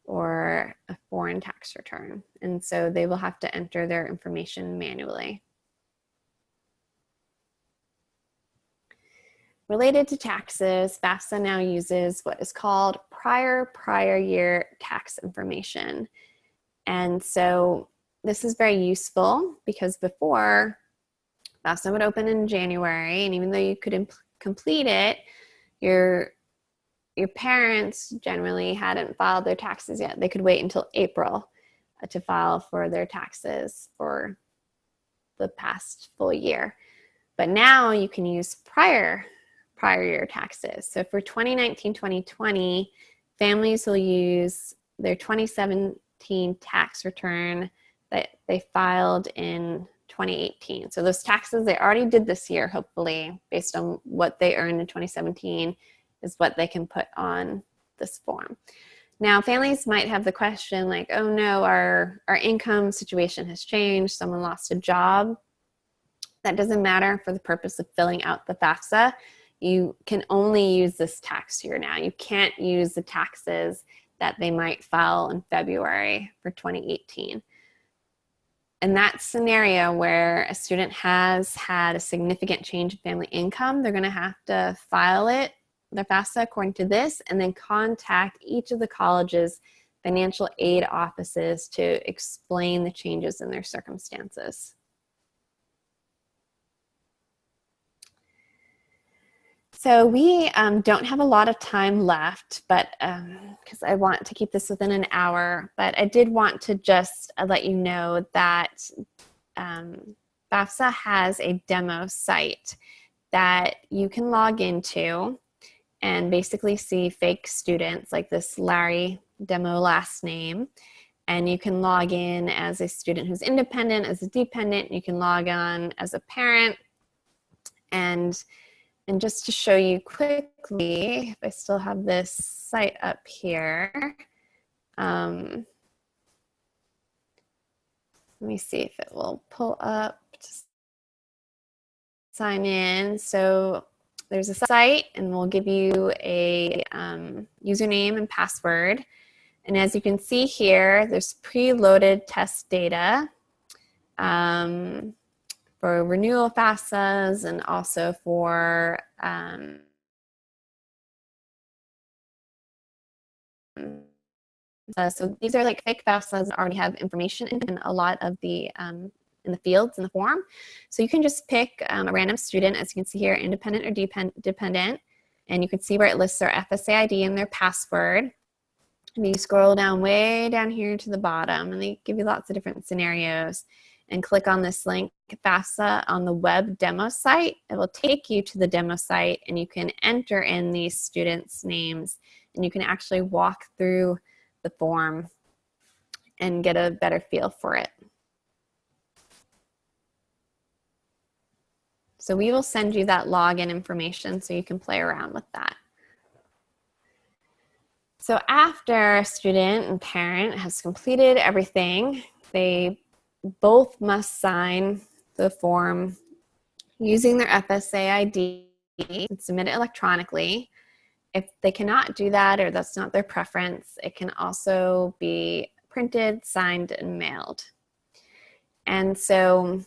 or a foreign tax return. And so they will have to enter their information manually. Related to taxes, FAFSA now uses what is called prior year tax information. And so this is very useful, because before, FAFSA would open in January, and even though you could complete it, your parents generally hadn't filed their taxes yet. They could wait until April to file for their taxes for the past full year. But now you can use prior year taxes. So for 2019-2020, families will use their 2017 2017 tax return that they filed in 2018. So those taxes they already did this year, hopefully, based on what they earned in 2017, is what they can put on this form. Now, families might have the question like, oh no, our income situation has changed, someone lost a job. That doesn't matter for the purpose of filling out the FAFSA. You can only use this tax year now. You can't use the taxes that they might file in February for 2018. In that scenario where a student has had a significant change in family income, they're going to have to file it, their FAFSA, according to this, and then contact each of the college's financial aid offices to explain the changes in their circumstances. So we don't have a lot of time left, but because I want to keep this within an hour, but I did want to just let you know that FAFSA has a demo site that you can log into and basically see fake students like this Larry demo last name. And you can log in as a student who's independent, as a dependent. You can log on as a parent. And just to show you quickly, if I still have this site up here, let me see if it will pull up to sign in. So there's a site and we'll give you a username and password. And as you can see here, there's preloaded test data for renewal FAFSAs and also for so these are like fake FAFSAs that already have information in a lot of the in the fields in the form. So you can just pick a random student, as you can see here, independent or dependent, and you can see where it lists their FSA ID and their password. And you scroll down way down here to the bottom, and they give you lots of different scenarios. And click on this link, FAFSA, on the web demo site. It will take you to the demo site, and you can enter in these students' names, and you can actually walk through the form and get a better feel for it. So we will send you that login information so you can play around with that. So after a student and parent has completed everything, they both must sign the form using their FSA ID and submit it electronically. If they cannot do that or that's not their preference, it can also be printed, signed, and mailed. And so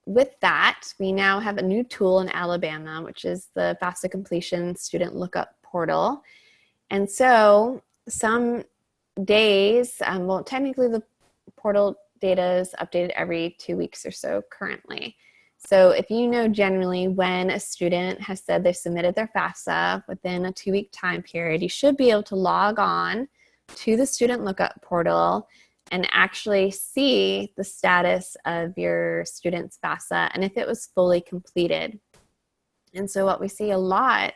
with that, we now have a new tool in Alabama, which is the FAFSA Completion Student Lookup Portal. And so some days, well, technically the portal data is updated every 2 weeks or so currently. So if you know generally when a student has said they've submitted their FAFSA within a 2-week time period, you should be able to log on to the Student Lookup Portal and actually see the status of your student's FAFSA and if it was fully completed. And so what we see a lot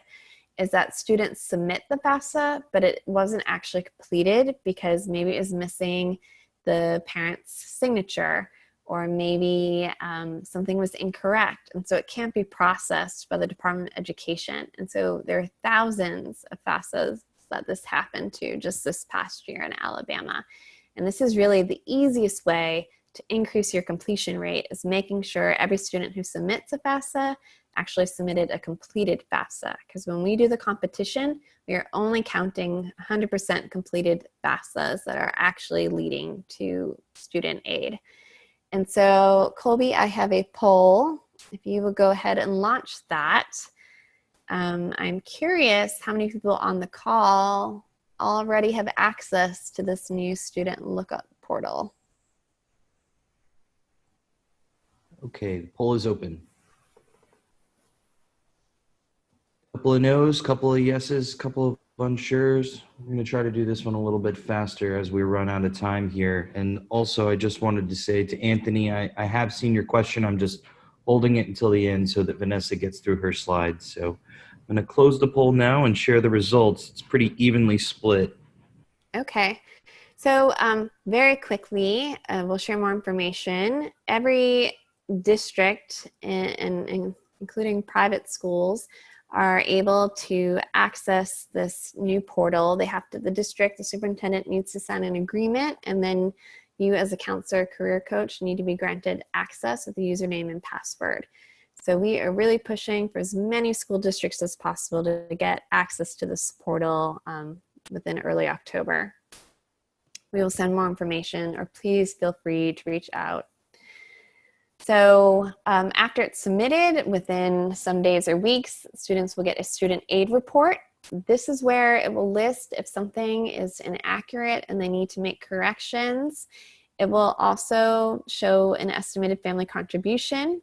is that students submit the FAFSA, but it wasn't actually completed because maybe it was missing the parent's signature, or maybe something was incorrect, and so it can't be processed by the Department of Education. And so there are thousands of FAFSAs that this happened to just this past year in Alabama. And this is really the easiest way to increase your completion rate, is making sure every student who submits a FAFSA actually submitted a completed FAFSA. Because when we do the competition, we are only counting 100% completed FAFSAs that are actually leading to student aid. And so, Colby, I have a poll. If you will go ahead and launch that. I'm curious how many people on the call already have access to this new student lookup portal. Okay, the poll is open. Couple of no's, couple of yeses, couple of unsures. We're going to try to do this one a little bit faster as we run out of time here. And also, I just wanted to say to Anthony, I have seen your question. I'm just holding it until the end so that Vanessa gets through her slides. So I'm going to close the poll now and share the results. It's pretty evenly split. Okay. So very quickly, we'll share more information. Every district, and including private schools, are able to access this new portal. They have to, the district, the superintendent needs to sign an agreement, and then you as a counselor, career coach, need to be granted access with the username and password. So we are really pushing for as many school districts as possible to get access to this portal within early October. We will send more information, or please feel free to reach out. So after it's submitted, within some days or weeks, students will get a student aid report. This is where it will list if something is inaccurate and they need to make corrections. It will also show an estimated family contribution.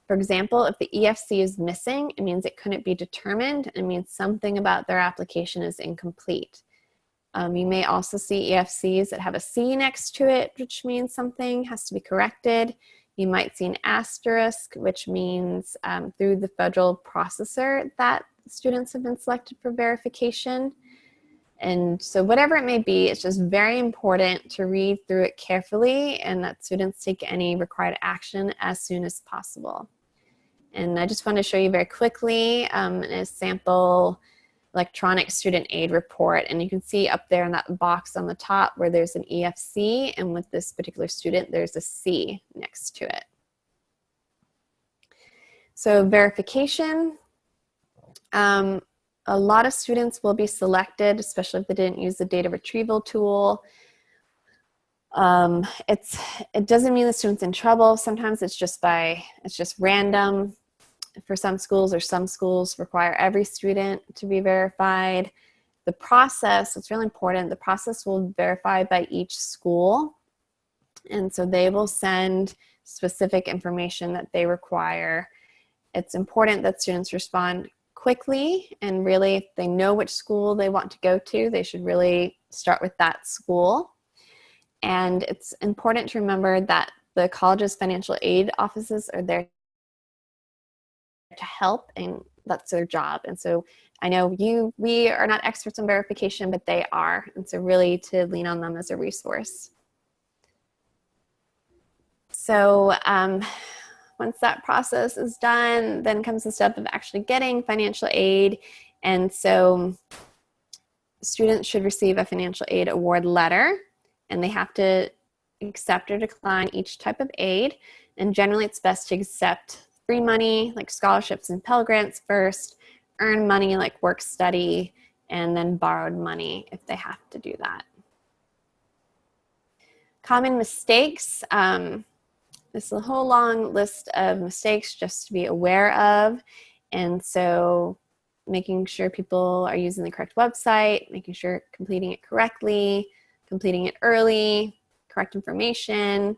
For example, if the EFC is missing, it means it couldn't be determined. It means something about their application is incomplete. You may also see EFCs that have a C next to it, which means something has to be corrected. You might see an asterisk, which means through the federal processor that students have been selected for verification. And so whatever it may be, it's just very important to read through it carefully and that students take any required action as soon as possible. And I just want to show you very quickly a sample electronic student aid report, and you can see up there in that box on the top where there's an EFC, and with this particular student there's a C next to it. So verification, a lot of students will be selected, especially if they didn't use the data retrieval tool. It doesn't mean the student's in trouble. Sometimes it's just random. For some schools, or some schools require every student to be verified. The process, it's really important, the process will verify by each school. And so they will send specific information that they require. It's important that students respond quickly, and really if they know which school they want to go to, they should really start with that school. And it's important to remember that the college's financial aid offices are there to help, and that's their job. And so I know we are not experts on verification, but they are, and so really to lean on them as a resource. So once that process is done, then comes the step of actually getting financial aid. And so students should receive a financial aid award letter, and they have to accept or decline each type of aid. And generally it's best to accept free money like scholarships and Pell Grants first, earn money like work study, and then borrowed money if they have to do that. Common mistakes. This is a whole long list of mistakes just to be aware of. And so making sure people are using the correct website, making sure completing it correctly, completing it early, correct information,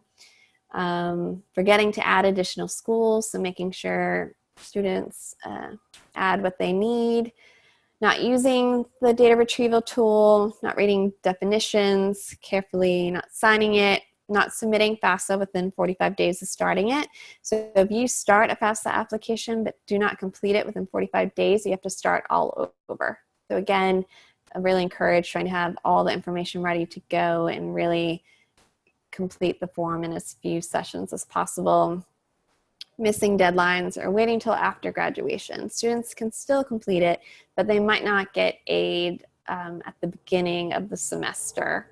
forgetting to add additional schools, so making sure students add what they need, not using the data retrieval tool, not reading definitions carefully, not signing it, not submitting FAFSA within 45 days of starting it. So if you start a FAFSA application but do not complete it within 45 days, you have to start all over. So again, I really encourage trying to have all the information ready to go and really complete the form in as few sessions as possible. Missing deadlines or waiting till after graduation. Students can still complete it, but they might not get aid at the beginning of the semester,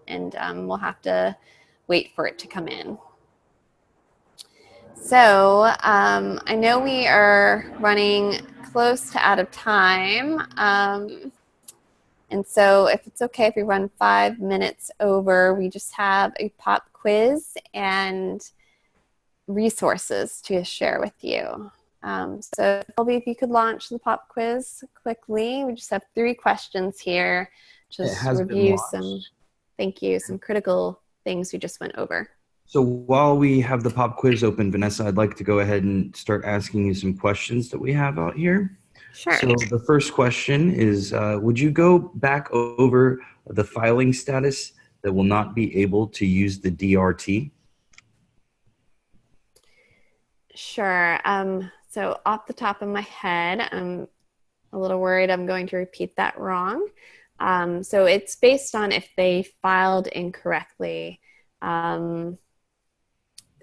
and we'll have to wait for it to come in. So I know we are running close to out of time. And so if it's okay if we run 5 minutes over, we just have a pop quiz and resources to share with you. So Colby, if you could launch the pop quiz quickly. We just have 3 questions here. Just review some, thank you, some critical things we just went over. So while we have the pop quiz open, Vanessa, I'd like to go ahead and start asking you some questions that we have out here. Sure. So the first question is, would you go back over the filing status that will not be able to use the DRT? Sure. So off the top of my head, I'm a little worried I'm going to repeat that wrong. So it's based on if they filed incorrectly.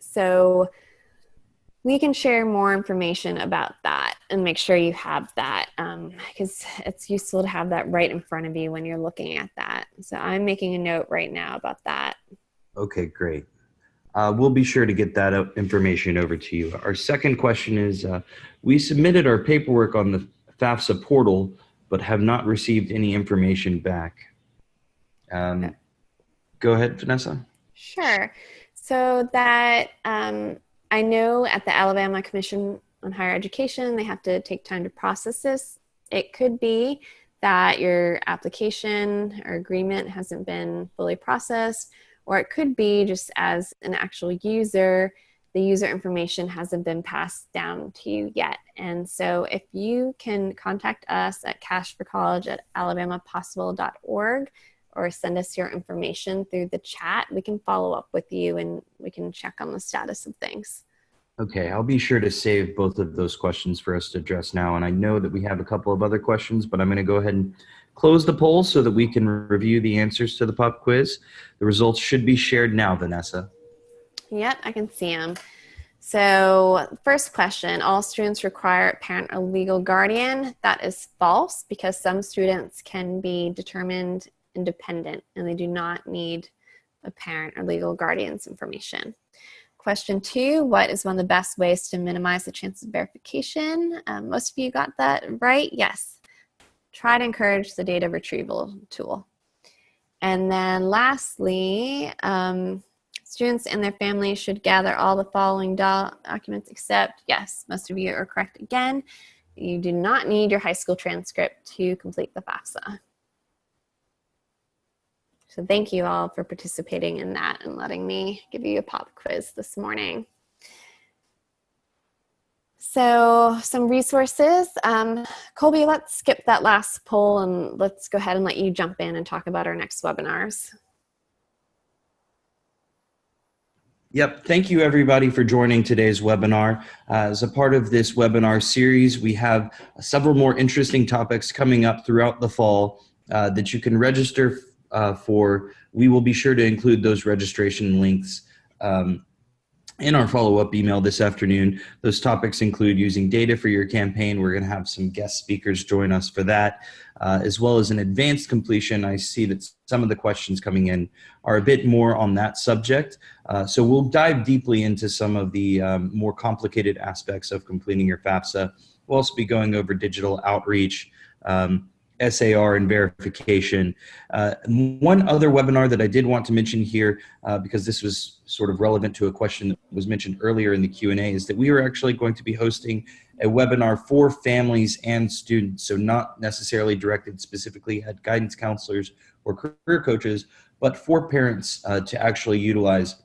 So we can share more information about that and make sure you have that, because it's useful to have that right in front of you when you're looking at that. So I'm making a note right now about that. Okay, great. We'll be sure to get that information over to you. Our second question is, we submitted our paperwork on the FAFSA portal, but have not received any information back. Go ahead, Vanessa. Sure. So that I know at the Alabama Commission on Higher Education, they have to take time to process this. It could be that your application or agreement hasn't been fully processed, or it could be just as an actual user, the user information hasn't been passed down to you yet. And so if you can contact us at cashforcollege@alabamapossible.org or send us your information through the chat, we can follow up with you and we can check on the status of things. Okay, I'll be sure to save both of those questions for us to address now. And I know that we have a couple of other questions, but I'm going to go ahead and close the poll so that we can review the answers to the pop quiz. The results should be shared now, Vanessa. Yep, I can see them. So first question, all students require a parent or legal guardian. That is false because some students can be determined independent and they do not need a parent or legal guardian's information. Question 2, what is one of the best ways to minimize the chance of verification? Most of you got that right. Yes. Try to encourage the data retrieval tool. And then lastly, students and their families should gather all the following documents except, yes, most of you are correct again. You do not need your high school transcript to complete the FAFSA. So thank you all for participating in that and letting me give you a pop quiz this morning. So some resources. Colby, let's skip that last poll and let's go ahead and let you jump in and talk about our next webinars. Yep. Thank you, everybody, for joining today's webinar. As a part of this webinar series, we have several more interesting topics coming up throughout the fall that you can register for. We will be sure to include those registration links in our follow-up email this afternoon. Those topics include using data for your campaign. We're going to have some guest speakers join us for that, as well as an advanced completion. I see that some of the questions coming in are a bit more on that subject. So we'll dive deeply into some of the more complicated aspects of completing your FAFSA. We'll also be going over digital outreach, SAR and verification. One other webinar that I did want to mention here, because this was sort of relevant to a question that was mentioned earlier in the Q&A, is that we are actually going to be hosting a webinar for families and students, so not necessarily directed specifically at guidance counselors or career coaches, but for parents to actually utilize.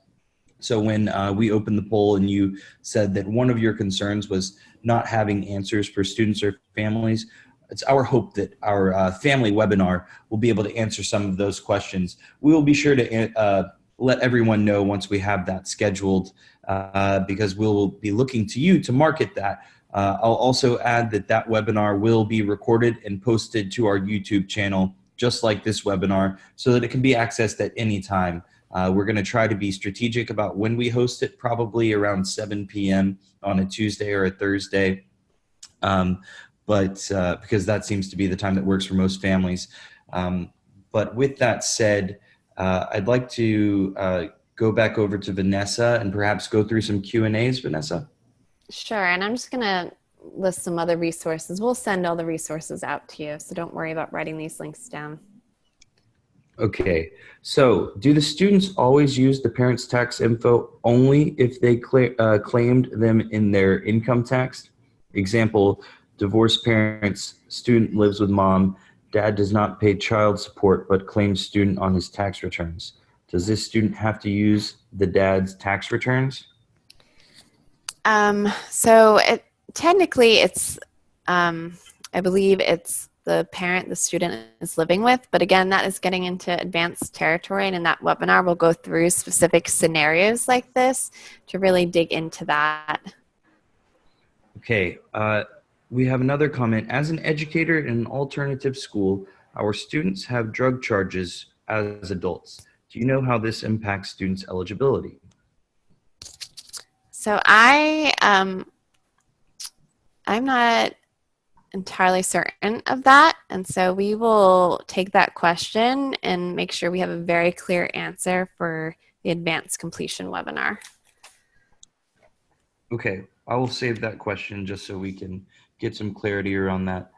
So when we opened the poll and you said that one of your concerns was not having answers for students or families, it's our hope that our family webinar will be able to answer some of those questions. We will be sure to let everyone know once we have that scheduled, because we'll be looking to you to market that. I'll also add that that webinar will be recorded and posted to our YouTube channel, just like this webinar, so that it can be accessed at any time. We're going to try to be strategic about when we host it, probably around 7 p.m. on a Tuesday or a Thursday. Because that seems to be the time that works for most families. But with that said, I'd like to go back over to Vanessa and perhaps go through some Q&As, Vanessa. Sure, and I'm just gonna list some other resources. We'll send all the resources out to you, so don't worry about writing these links down. Okay, so do the students always use the parents' tax info only if they claimed them in their income tax? Example, divorced parents, student lives with mom, dad does not pay child support but claims student on his tax returns. Does this student have to use the dad's tax returns? So technically it's, I believe it's the parent the student is living with, but again, that is getting into advanced territory, and in that webinar we'll go through specific scenarios like this to really dig into that. Okay, we have another comment. As an educator in an alternative school, Our students have drug charges as adults. Do you know how this impacts students' eligibility? So I'm not entirely certain of that, and so we will take that question and make sure we have a very clear answer for the advanced completion webinar. Okay, I will save that question just so we can get some clarity around that.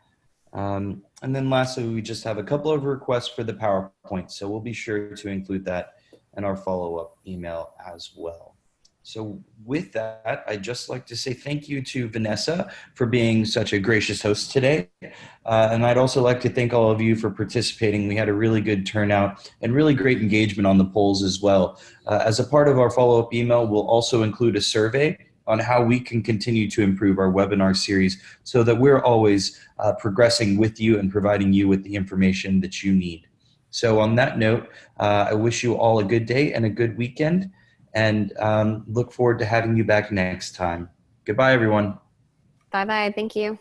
And then lastly, we just have a couple of requests for the PowerPoint, so we'll be sure to include that in our follow-up email as well. So with that, I'd just like to say thank you to Vanessa for being such a gracious host today. And I'd also like to thank all of you for participating. We had a really good turnout and really great engagement on the polls as well. As a part of our follow-up email, we'll also include a survey on how we can continue to improve our webinar series so that we're always progressing with you and providing you with the information that you need. So on that note, I wish you all a good day and a good weekend, and look forward to having you back next time. Goodbye, everyone. Bye-bye. Thank you.